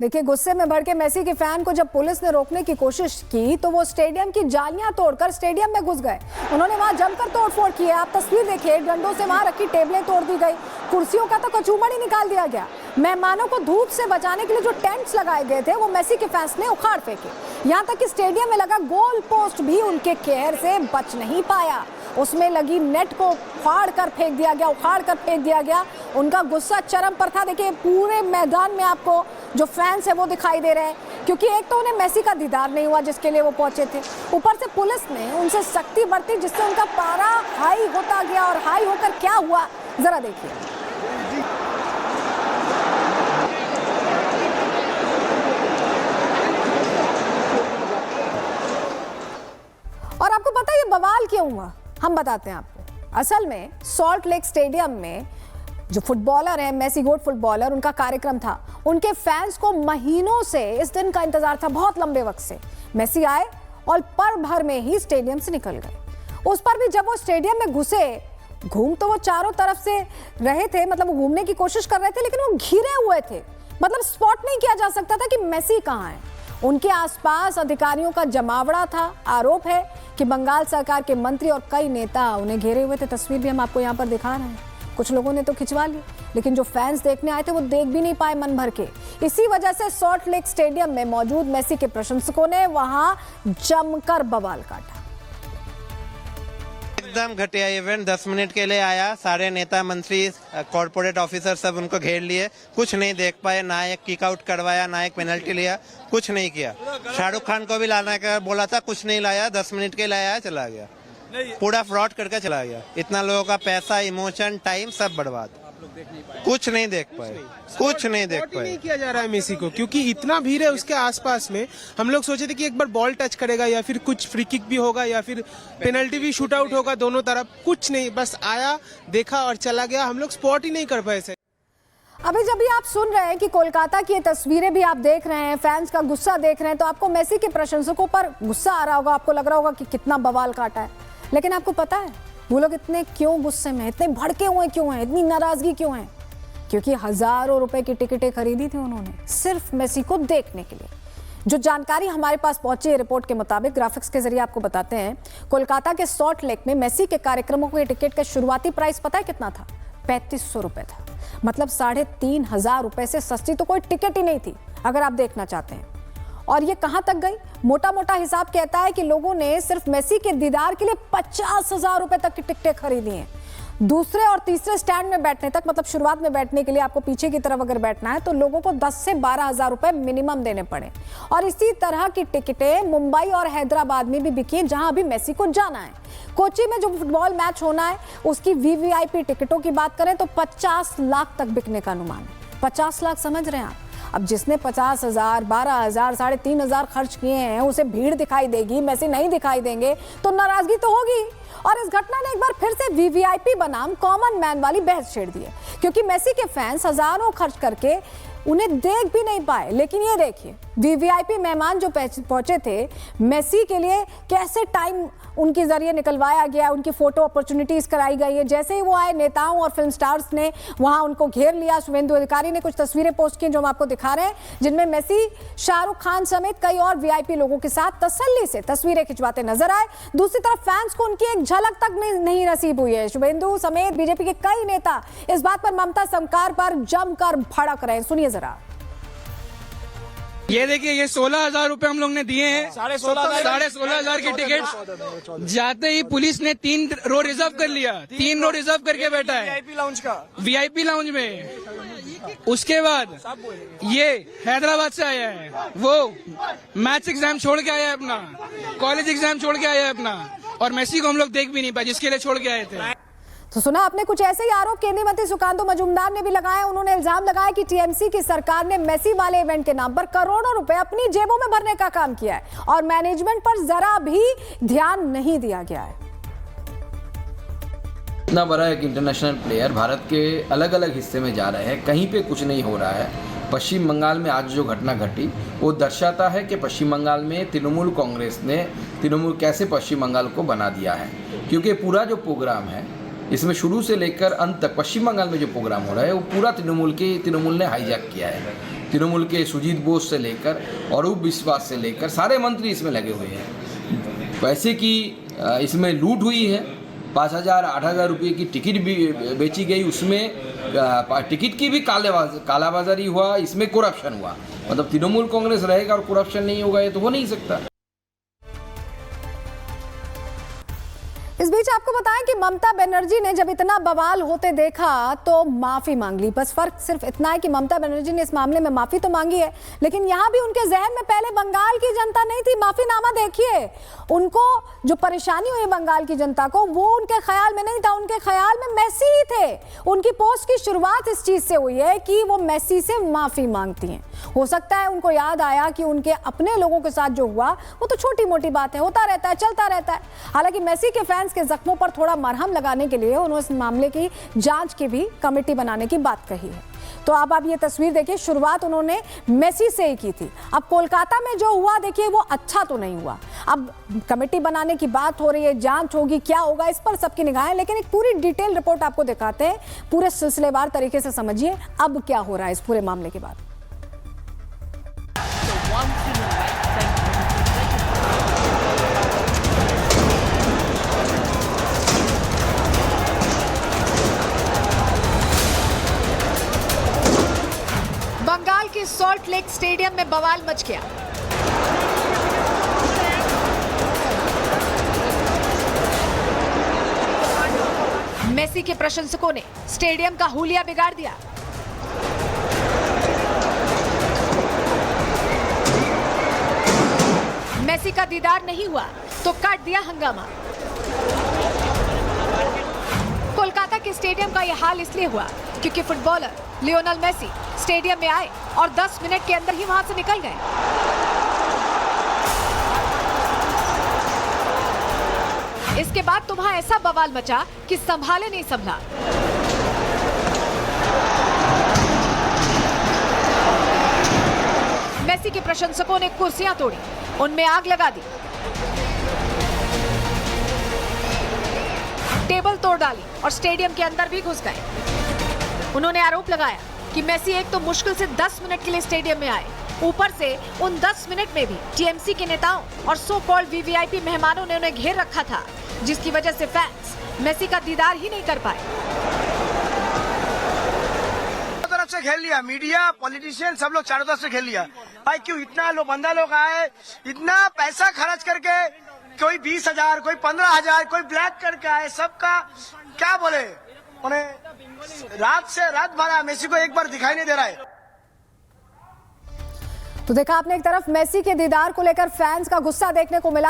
देखिए, गुस्से में भड़के मेसी के फैन को जब पुलिस ने रोकने की कोशिश की तो वो स्टेडियम की जालियां तोड़कर स्टेडियम में घुस गए। उन्होंने वहां जमकर तोड़फोड़ की है। आप तस्वीर देखिए, डंडों से वहां रखी टेबलें तोड़ दी गई, कुर्सियों का तो कचूमड़ ही निकाल दिया गया। मेहमानों को धूप से बचाने के लिए जो टेंट्स लगाए गए थे वो मेसी के फैंस ने उखाड़ फेंके। यहाँ तक कि स्टेडियम में लगा गोल पोस्ट भी उनके कहर से बच नहीं पाया। उसमें लगी नेट को उखाड़ कर फेंक दिया गया। उनका गुस्सा चरम पर था। देखिए, पूरे मैदान में आपको जो फैंस है वो दिखाई दे रहे हैं, क्योंकि एक तो उन्हें मेसी का दीदार नहीं हुआ जिसके लिए वो पहुंचे थे, ऊपर से पुलिस ने उनसे सख्ती बरती जिससे उनका पारा हाई होता गया। और हाई होकर क्या हुआ जरा देखिए। और आपको पता है ये बवाल क्यों हुआ? हम बताते हैं आपको। असल में सॉल्ट लेक स्टेडियम में जो फुटबॉलर है, मेसी गोट फुटबॉलर, उनका कार्यक्रम था। उनके फैंस को महीनों से इस दिन का इंतजार था, बहुत लंबे वक्त से। मेसी आए और पल भर में ही स्टेडियम से निकल गए। उस पर भी जब वो स्टेडियम में घुसे, घूम तो वो चारों तरफ से रहे थे, मतलब वो घूमने की कोशिश कर रहे थे, लेकिन वो घिरे हुए थे। मतलब स्पॉट नहीं किया जा सकता था कि मेसी कहाँ है। उनके आसपास अधिकारियों का जमावड़ा था। आरोप है कि बंगाल सरकार के मंत्री और कई नेता उन्हें घेरे हुए थे। तस्वीर भी हम आपको यहाँ पर दिखा रहे हैं। कुछ लोगों ने तो खिंचवा ली, लेकिन जो फैंस देखने आए थे वो देख भी नहीं पाए मन भर के। इसी वजह से सॉल्ट लेक स्टेडियम में मौजूद मेसी के प्रशंसकों ने वहां जमकर बवाल काटा। एकदम घटिया इवेंट। 10 मिनट के लिए आया, सारे नेता मंत्री कॉर्पोरेट ऑफिसर सब उनको घेर लिए, कुछ नहीं देख पाए। ना एक किक आउट करवाया, ना एक पेनल्टी लिया, कुछ नहीं किया। शाहरुख खान को भी लाने का बोला था, कुछ नहीं लाया। 10 मिनट के लिए आया, चला गया। पूरा फ्रॉड करके चला गया। इतना लोगों का पैसा, इमोशन, टाइम सब बर्बाद। कुछ नहीं देख पाए। नहीं किया जा रहा है मेसी को, क्योंकि इतना भीड़ है उसके आसपास में। हम लोग सोचे थे कि एक बार बॉल टच करेगा या फिर कुछ फ्री किक भी होगा या फिर पेनल्टी भी शूट आउट होगा दोनों तरफ। कुछ नहीं, बस आया, देखा और चला गया। हम लोग स्पॉट ही नहीं कर पाए सर। अभी जब भी आप सुन रहे हैं कि कोलकाता की ये तस्वीरें भी आप देख रहे हैं, फैंस का गुस्सा देख रहे हैं, तो आपको मेसी के प्रशंसकों पर गुस्सा आ रहा होगा। आपको लग रहा होगा कि कितना बवाल काटा है, लेकिन आपको पता है वो लोग इतने क्यों गुस्से में, इतने भड़के हुए क्यों हैं, इतनी नाराजगी क्यों है? क्योंकि हजारों रुपए की टिकटें खरीदी थी उन्होंने सिर्फ मेसी को देखने के लिए। जो जानकारी हमारे पास पहुंची है रिपोर्ट के मुताबिक, ग्राफिक्स के जरिए आपको बताते हैं। कोलकाता के सॉल्ट लेक में मेसी के कार्यक्रमों के टिकट का शुरुआती प्राइस पता है कितना था? 3500 रुपए था। मतलब 3500 रुपए से सस्ती तो कोई टिकट ही नहीं थी अगर आप देखना चाहते हैं। और ये कहां तक गई? मोटा मोटा हिसाब कहता है कि लोगों ने सिर्फ मेसी के दीदार के लिए 50,000 रुपए तक की टिकटें खरीदी हैं। दूसरे और तीसरे स्टैंड में बैठने तक, मतलब शुरुआत में बैठने के लिए आपको पीछे की तरफ अगर बैठना है तो लोगों को 10 से 12,000 रुपए मिनिमम देने पड़े। और इसी तरह की टिकटें मुंबई और हैदराबाद में भी बिकी, जहां अभी मेसी को जाना है। कोची में जो फुटबॉल मैच होना है उसकी वीवीआईपी टिकटों की बात करें तो 50 लाख तक बिकने का अनुमान है। 50 लाख, समझ रहे हैं आप? अब जिसने 50,000, 12,000, 3,500 खर्च किए हैं उसे भीड़ दिखाई देगी, मेसी नहीं दिखाई देंगे तो नाराजगी तो होगी। और इस घटना ने एक बार फिर से वीवीआईपी बनाम कॉमन मैन वाली बहस छेड़ दी है, क्योंकि मेसी के फैंस हजारों खर्च करके उन्हें देख भी नहीं पाए। लेकिन ये देखिए, वीवीआईपी मेहमान जो पहुंचे थे मेसी के लिए, कैसे टाइम उनके जरिए निकलवाया गया, उनकी फोटो अपॉर्चुनिटीज कराई गई है। जैसे ही वो आए, नेताओं और फिल्म स्टार्स ने वहां उनको घेर लिया। शुभेंदु अधिकारी ने कुछ तस्वीरें पोस्ट की जो हम आपको दिखा रहे हैं, जिनमें मेसी शाहरुख खान समेत कई और वीआईपी लोगों के साथ तसल्ली से तस्वीरें खिंचवाते नजर आए। दूसरी तरफ फैंस को उनकी एक झलक तक नहीं नसीब हुई है। शुभेंदु समेत बीजेपी के कई नेता इस बात पर ममता सरकार पर जमकर भड़क रहे हैं। सुनिए जरा। ये देखिए, ये 16,000 रुपए हम लोग ने दिए हैं। 16,500 की टिकट। जाते ही पुलिस ने 3 रो रिजर्व कर लिया, 3 रो रिजर्व करके बैठा है वीआईपी लाउंज में। उसके बाद ये हैदराबाद से आया है, वो मैथ्स एग्जाम छोड़ के आया है अपना, कॉलेज एग्जाम छोड़ के आया है अपना, और मेसी को हम लोग देख भी नहीं पाए जिसके लिए छोड़ के आए थे। तो सुना आपने, कुछ ऐसे ही आरोप केंद्रीय मंत्री सुकांतु मजूमदार ने भी लगाए। उन्होंने इल्जाम लगाया कि टीएमसी की सरकार ने मेसी वाले इवेंट के नाम पर करोड़ों रुपए अपनी जेबों में भरने का काम किया है और मैनेजमेंट पर जरा भी ध्यान नहीं दिया गया है। इतना बड़ा एक इंटरनेशनल प्लेयर भारत के अलग अलग हिस्से में जा रहे हैं, कहीं पे कुछ नहीं हो रहा है। पश्चिम बंगाल में आज जो घटना घटी वो दर्शाता है कि पश्चिम बंगाल में तृणमूल कांग्रेस ने कैसे पश्चिम बंगाल को बना दिया है। क्योंकि पूरा जो प्रोग्राम है इसमें शुरू से लेकर अंत तक पश्चिम बंगाल में जो प्रोग्राम हो रहा है वो पूरा तृणमूल ने हाईजैक किया है। तृणमूल के सुजीत बोस से लेकर अरूप विश्वास से लेकर सारे मंत्री इसमें लगे हुए हैं। पैसे की इसमें लूट हुई है, 5,000 8,000 रुपये की टिकट भी बेची गई, उसमें टिकट की भी कालाबाजारी हुआ, इसमें करप्शन हुआ। मतलब तृणमूल कांग्रेस रहेगा और करप्शन नहीं होगा, ये तो हो नहीं सकता। इस बीच आपको बताएं कि ममता बनर्जी ने जब इतना बवाल होते देखा तो माफी मांग ली। बस फर्क सिर्फ इतना है कि ममता बनर्जी ने इस मामले में माफी तो मांगी है, लेकिन यहां भी उनके जहन में पहले बंगाल की जनता नहीं थी। माफीनामा देखिए, उनको जो परेशानी हुई बंगाल की जनता को, वो उनके ख्याल में नहीं था। उनके ख्याल में मेसी ही थे। उनकी पोस्ट की शुरुआत इस चीज से हुई है कि वो मेसी से माफी मांगती हैं। हो सकता है उनको याद आया कि उनके अपने लोगों के साथ जो हुआ वो तो छोटी मोटी बात है, होता रहता है, चलता रहता है। हालांकि मेसी के फैंस के जख्मों पर थोड़ा मरहम लगाने के लिए उन्होंने इस मामले की जांच की भी कमेटी बनाने की बात कही है। तो अब आप ये तस्वीर देखिए, शुरुआत उन्होंने मेसी से ही की थी। अब कोलकाता में जो हुआ देखिए वो अच्छा तो नहीं हुआ। अब कमेटी बनाने की बात हो रही है, जांच होगी, क्या होगा इस पर सबकी निगाहें। लेकिन एक पूरी डिटेल रिपोर्ट आपको दिखाते हैं, पूरे सिलसिलेवार तरीके से समझिए अब क्या हो रहा है इस पूरे मामले के बाद। बंगाल के सॉल्ट लेक स्टेडियम में बवाल मच गया। मेसी के प्रशंसकों ने स्टेडियम का हुलिया बिगाड़ दिया। मेसी का दीदार नहीं हुआ तो काट दिया हंगामा। कोलकाता के स्टेडियम का यह हाल इसलिए हुआ क्योंकि फुटबॉलर लियोनेल मेसी स्टेडियम में आए और 10 मिनट के अंदर ही वहां से निकल गए। इसके बाद तो वहां ऐसा बवाल मचा कि संभाले नहीं संभला। मेसी के प्रशंसकों ने कुर्सियां तोड़ी, उनमें आग लगा दी, टेबल तोड़ डाली और स्टेडियम के अंदर भी घुस गए। उन्होंने आरोप लगाया कि मेसी एक तो मुश्किल से 10 मिनट के लिए स्टेडियम में आए, ऊपर से उन 10 मिनट में भी टीएमसी के नेताओं और सो कॉल्ड वीवीआईपी मेहमानों ने उन्हें घेर रखा था, जिसकी वजह से फैंस मेसी का दीदार ही नहीं कर पाए। तरफ से खेल लिया, मीडिया, पॉलिटिशियन सब लोग चारों तरफ से खेल लिया। भाई क्यों इतना लोग बंदा लोग आए, इतना पैसा खर्च करके, कोई 20,000, कोई 15,000, कोई ब्लैक करके आए, सबका क्या बोले, उन्हें रात से रात भरा मेसी को एक बार दिखाई नहीं दे रहा है। तो देखा आपने, एक तरफ मेसी के दीदार को लेकर फैंस का गुस्सा देखने को मिला।